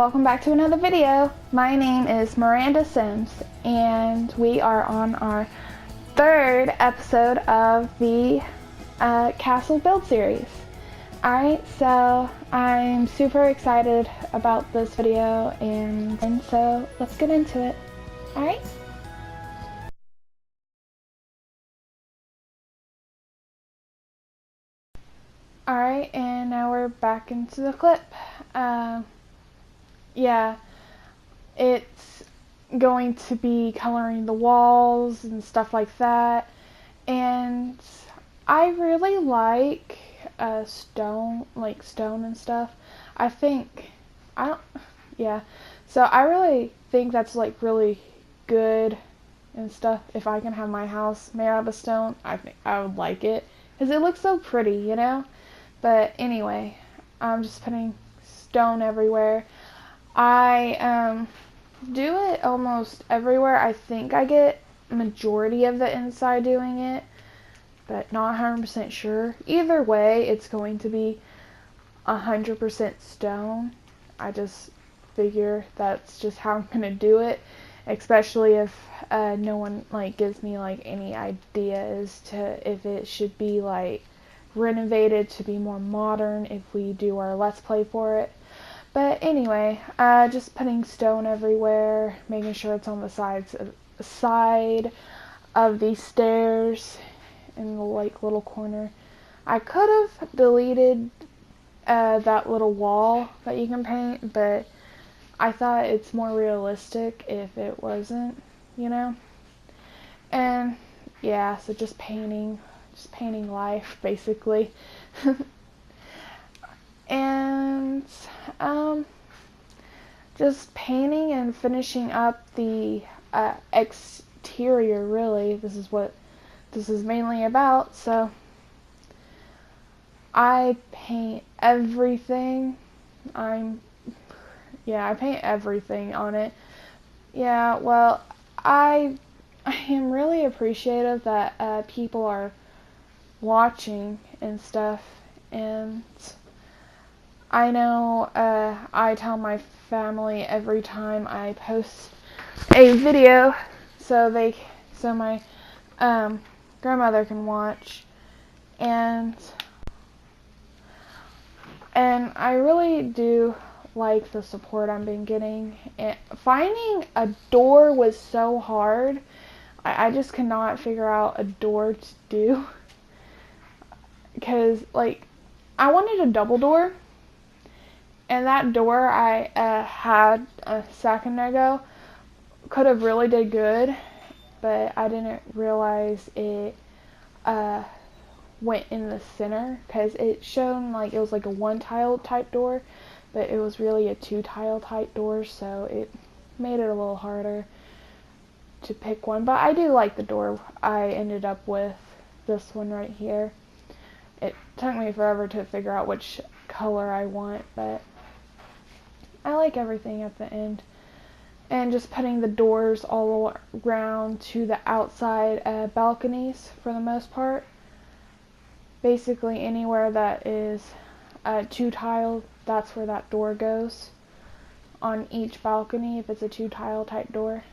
welcome back to another video. My name is Miranda Sims, and we are on our third episode of the Castle Build series. Alright, so I'm super excited about this video, and so let's get into it. Alright? Alright, and now we're back into the clip. Yeah, it's going to be coloring the walls and stuff like that, and I really like stone and stuff. So I really think that's like really good and stuff. If I can have my house made out of stone, I think I would like it because it looks so pretty, you know. But anyway, I'm just putting stone everywhere. I do it almost everywhere. I think I get majority of the inside doing it, but not 100% sure. Either way, it's going to be 100% stone. I just figure that's just how I'm gonna do it, especially if no one like gives me like any idea as to if it should be like renovated to be more modern if we do our let's play for it. But anyway, just putting stone everywhere, making sure it's on the side of these stairs in the like little corner. I could have deleted that little wall that you can paint, but I thought it's more realistic if it wasn't, you know? And yeah, so just painting life basically. And just painting and finishing up the exterior, really. This is what this is mainly about. So I paint everything. I paint everything on it. Yeah, well, I am really appreciative that people are watching and stuff, and I know I tell my family every time I post a video so my grandmother can watch, and I really do like the support I've been getting. And finding a door was so hard. I just could not figure out a door to do, because like I wanted a double door. And that door I had a second ago could have really did good, but I didn't realize it went in the center, because it showed like it was like a one tile type door, but it was really a two tile type door, so it made it a little harder to pick one. But I do like the door I ended up with, this one right here. It took me forever to figure out which color I want, but I like everything at the end. And just putting the doors all around to the outside balconies for the most part. Basically anywhere that is two tile, that's where that door goes on each balcony if it's a two tile type door.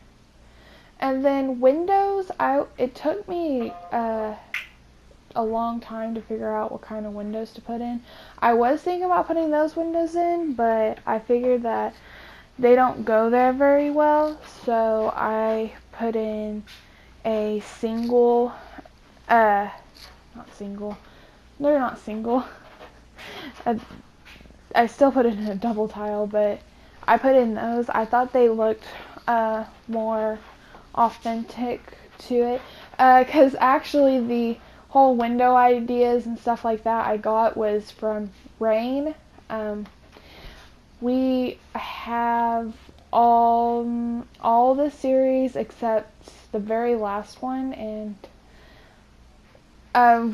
And then windows, it took me a long time to figure out what kind of windows to put in. I was thinking about putting those windows in, but I figured that they don't go there very well, so I put in a single, they're not single. I still put it in a double tile, but I put in those. I thought they looked more authentic to it, because actually the whole window ideas and stuff like that I got was from Rain. We have all the series except the very last one, and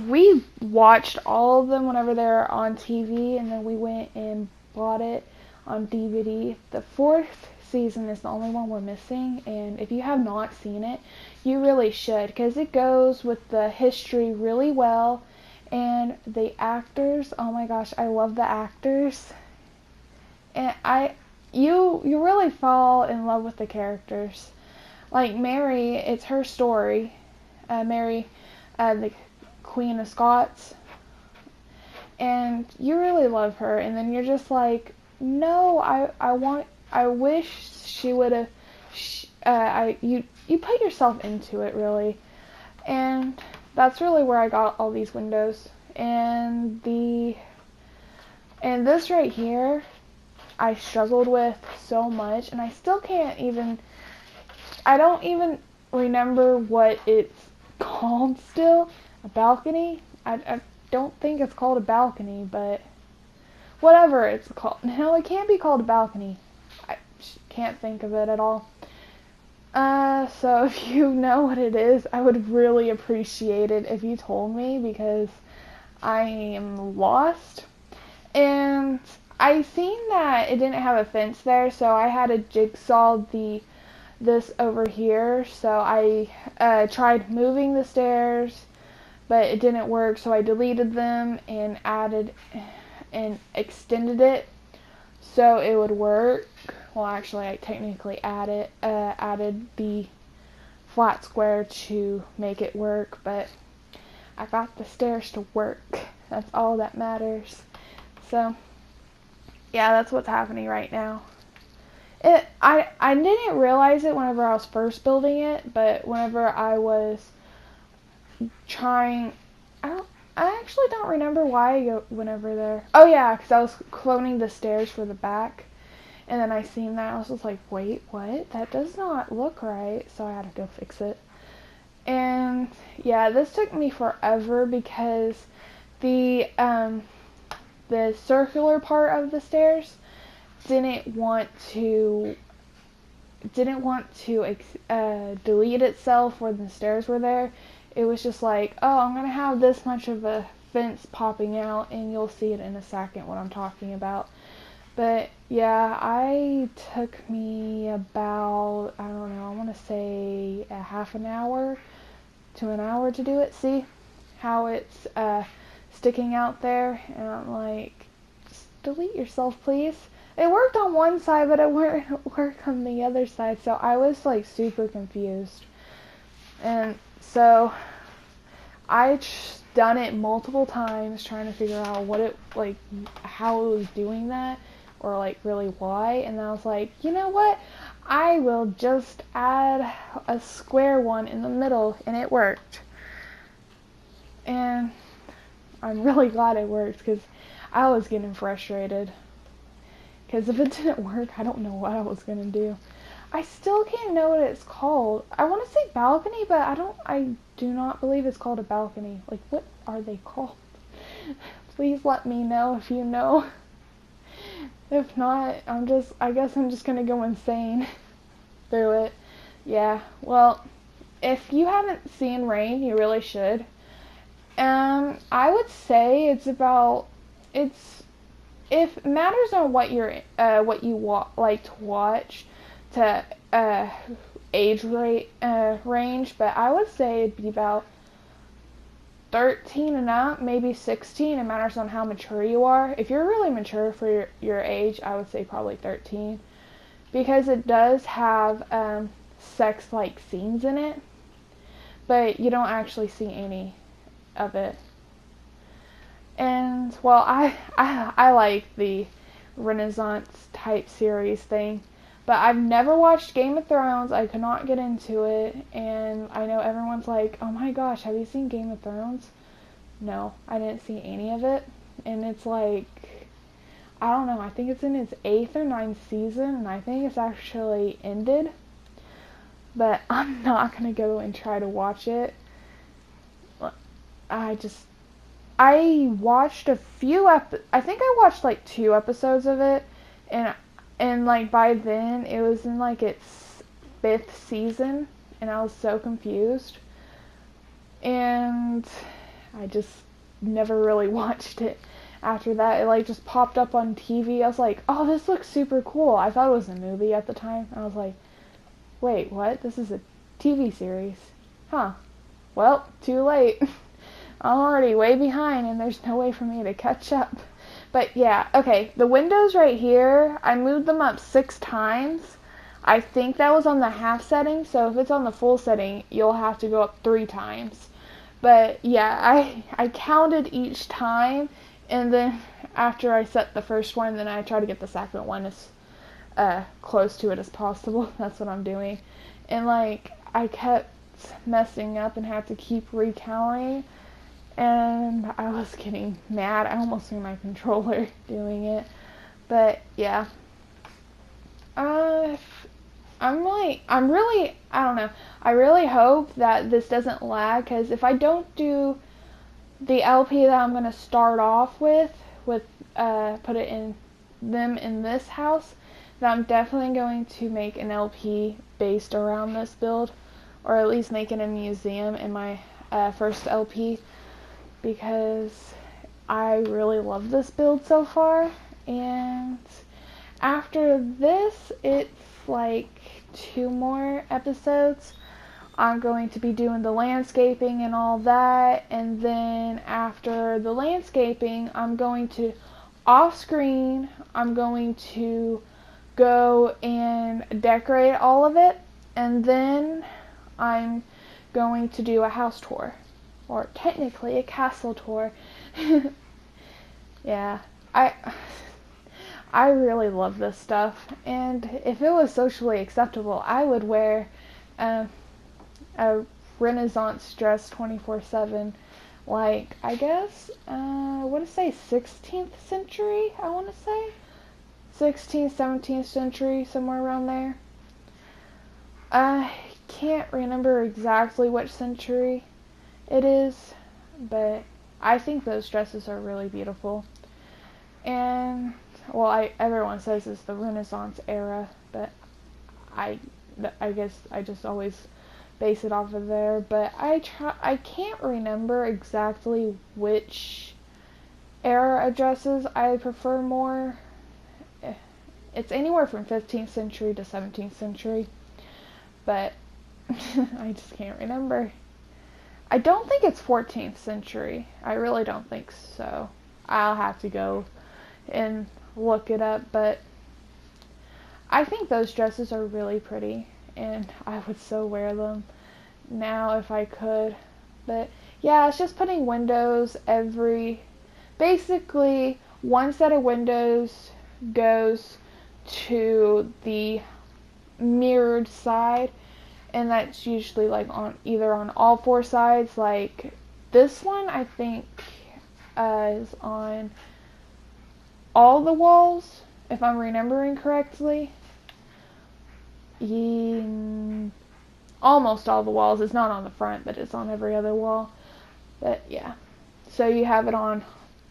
we watched all of them whenever they were on TV, and then we went and bought it on DVD. The fourth season is the only one we're missing, and if you have not seen it, you really should, because it goes with the history really well, and the actors, oh my gosh, I love the actors. And you really fall in love with the characters. Like Mary, it's her story. Mary, the Queen of Scots, and you really love her, and then you're just like, no, I wish she would have, you put yourself into it, really, and that's really where I got all these windows, and this right here, I struggled with so much, and I still can't even, I don't even remember what it's called still, a balcony? I don't think it's called a balcony, but whatever it's called. No, it can't be called a balcony. I can't think of it at all. So if you know what it is, I would really appreciate it if you told me, because I am lost. And I seen that it didn't have a fence there, so I had to jigsaw this over here. So I tried moving the stairs, but it didn't work, so I deleted them and added and extended it so it would work. Well, actually, I technically added the flat square to make it work, but I got the stairs to work. That's all that matters. So, yeah, that's what's happening right now. I didn't realize it whenever I was first building it, but whenever I was trying, I actually don't remember why I went over there. Oh yeah, because I was cloning the stairs for the back, and then I seen that, I was just like, wait, what? That does not look right, so I had to go fix it. And yeah, this took me forever because the circular part of the stairs didn't want to delete itself when the stairs were there. It was just like, oh, I'm gonna have this much of a fence popping out, and you'll see it in a second what I'm talking about. But yeah, I took me about, I don't know, I want to say a half an hour to an hour to do it. See how it's sticking out there, and I'm like, just delete yourself, please. It worked on one side, but it wouldn't work on the other side, so I was like super confused. And so I done it multiple times trying to figure out what it, like, how it was doing that, or like really why, and I was like, you know what, I will just add a square one in the middle, and it worked. And I'm really glad it worked, because I was getting frustrated. Because if it didn't work, I don't know what I was going to do. I still can't know what it's called. I want to say balcony, but I do not believe it's called a balcony. Like, what are they called? Please let me know if you know. If not, I guess I'm just going to go insane through it. Yeah, well, if you haven't seen Rain, you really should. I would say it matters on what you like to watch to age range, but I would say it'd be about 13 and up, maybe 16. It matters on how mature you are. If you're really mature for your age, I would say probably 13, because it does have sex-like scenes in it, but you don't actually see any of it. And, well, I like the Renaissance type series thing, but I've never watched Game of Thrones. I could not get into it, and I know everyone's like, oh my gosh, have you seen Game of Thrones? No, I didn't see any of it, and it's like, I don't know, I think it's in its 8th or 9th season, and I think it's actually ended, but I'm not going to go and try to watch it. I watched a few I think I watched like 2 episodes of it, and like by then it was in like its 5th season, and I was so confused, and I just never really watched it after that. It like just popped up on TV. I was like, oh, this looks super cool. I thought it was a movie at the time, and I was like, wait, what? This is a TV series. Huh. Well, too late. I'm already way behind, and there's no way for me to catch up. But yeah, okay, the windows right here, I moved them up 6 times. I think that was on the half setting, so if it's on the full setting, you'll have to go up 3 times. But yeah, I counted each time, and then after I set the first one, then I try to get the second one as close to it as possible. That's what I'm doing. And like, I kept messing up and had to keep recounting, and I was getting mad. I almost threw my controller doing it. But yeah, I don't know. I really hope that this doesn't lag, because if I don't do the LP that I'm going to start off with put it in them in this house, then I'm definitely going to make an LP based around this build, or at least make it a museum in my first LP, because I really love this build so far. And after this, it's like 2 more episodes. I'm going to be doing the landscaping and all that, and then after the landscaping, I'm going to, off screen, I'm going to go and decorate all of it, and then I'm going to do a house tour, or technically a castle tour. Yeah, I really love this stuff, and if it was socially acceptable, I would wear a Renaissance dress 24/7, like, I guess, I want to say 16th century, I want to say. 16th, 17th century, somewhere around there. I can't remember exactly which century it is, but I think those dresses are really beautiful. And, well, everyone says it's the Renaissance era, but I guess I just always base it off of there. But I can't remember exactly which era of dresses I prefer more. It's anywhere from 15th century to 17th century, but I just can't remember. I don't think it's 14th century. I really don't think so. I'll have to go and look it up, but I think those dresses are really pretty, and I would so wear them now if I could. But yeah, it's just putting windows basically one set of windows goes to the mirrored side, and that's usually like either on all 4 sides. Like this one, I think is on all the walls, if I'm remembering correctly. Almost all the walls. It's not on the front, but it's on every other wall. But yeah, so you have it on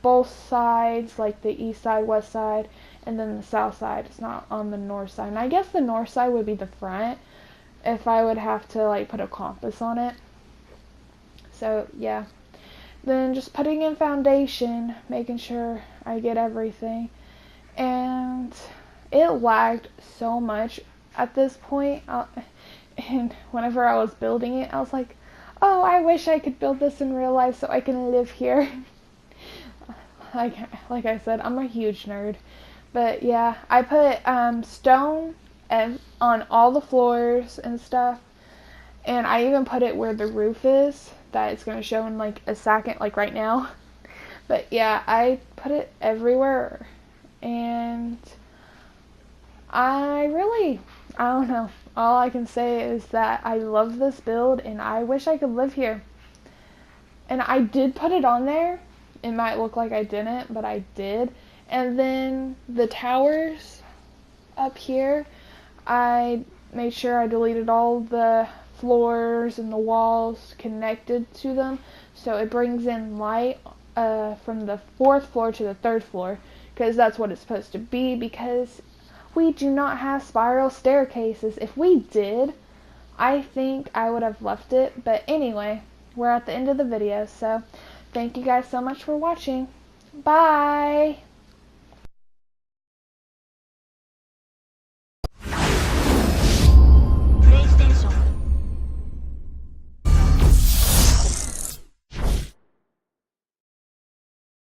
both sides, like the east side, west side, and then the south side. It's not on the north side. And I guess the north side would be the front, if I would have to like put a compass on it. So yeah, then just putting in foundation, making sure I get everything. And it lagged so much at this point, and whenever I was building it, I was like, oh, I wish I could build this in real life so I can live here. Like I said, I'm a huge nerd. But yeah, I put stone on all the floors and stuff, and I even put it where the roof is, that it's going to show in like a second, like right now. But yeah, I put it everywhere, and I don't know. All I can say is that I love this build, and I wish I could live here. And I did put it on there. It might look like I didn't, but I did. And then the towers up here, I made sure I deleted all the floors and the walls connected to them, so it brings in light from the 4th floor to the 3rd floor, because that's what it's supposed to be, because we do not have spiral staircases. If we did, I think I would have left it. But anyway, we're at the end of the video, so thank you guys so much for watching. Bye!